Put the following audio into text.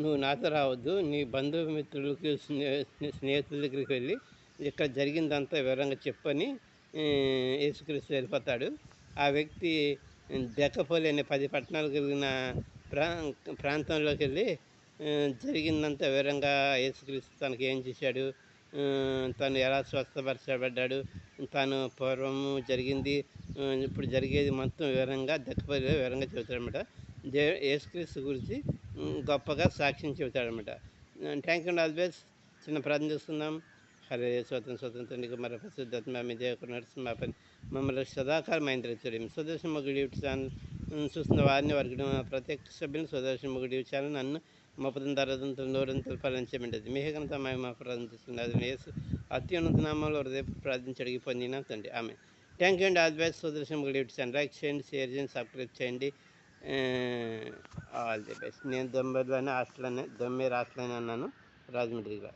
నువ్వు నాతో రావద్దు. నీ బంధుమిత్రులకి, స్నేహితుల దగ్గరికి వెళ్ళి ఇక్కడ జరిగిందంతా వివరంగా చెప్పని యేసుక్రీస్తు వెళ్ళిపోతాడు. ఆ వ్యక్తి దెక్కపోలి అనే 10 పట్టణాలు కలిగిన ప్రా ప్రాంతంలోకెళ్ళి జరిగిందంతా వివరంగా యేసుక్రీస్తు తనకేం చేశాడు, తను ఎలా స్వస్థపరచబడ్డాడు, తాను పూర్వము జరిగింది, ఇప్పుడు జరిగేది మొత్తం వివరంగా దెక్కపోలిలో వివరంగా చెబుతాడనమాట. యేసుక్రీస్తు గురించి గొప్పగా సాక్ష్యం చెబుతాడనమాట. Thank you and all the best. చిన్న ప్రార్థన చేసుకుందాం. హరే స్వతం స్వతంత్ర కుమార పరిశుద్ధాత్మ మీ దేవకు నడుస్తున్న మా పని మమ్మల్ని సదాకాలం మైంద్రచడం స్వదేశం మొగుడి యూట్యూబ్ ఛానల్ చూస్తున్న వారిని వారికి ప్రతి ఒక్క సభ్యులను స్వదేశం మొగుడి యూట్యూబ్ ఛానల్ నన్ను 36 నూరంతలు ఫలించబడ్డది. మీకంతా మా ప్రార్థన చేస్తుంది. అది యేసు అత్యున్నత నామంలో హృదయపు ప్రార్థించి అడిగి పొందిన తండ్రి ఆమె. థ్యాంక్ యూ అండి. All the best. స్వదేశం మొగుడి యూట్యూబ్ ఛానల్ లైక్ చేయండి, షేర్ చేయండి, సబ్స్క్రైబ్ చేయండి. All the best. నేను దొంబేలోనే హాస్టల్లోనే హాస్టల్లోనే అన్నాను, రాజమండ్రిలో.